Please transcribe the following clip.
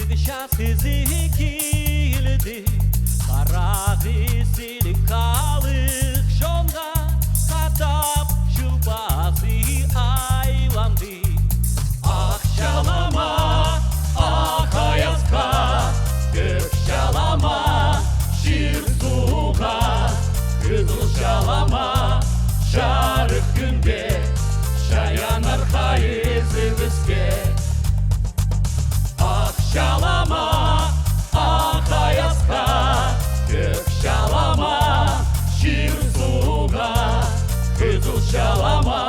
Час ізі келді, қарағы селі қалық жонға, қатап жұлбасы айланды. Ақ жалама, ақ аязға, көк жалама, жер суға, қызыл жалама, жарық күнге, жаянар қайызы бізге. Жалама, ақ аязға, көк жалама, жер суға, қызыл жалама,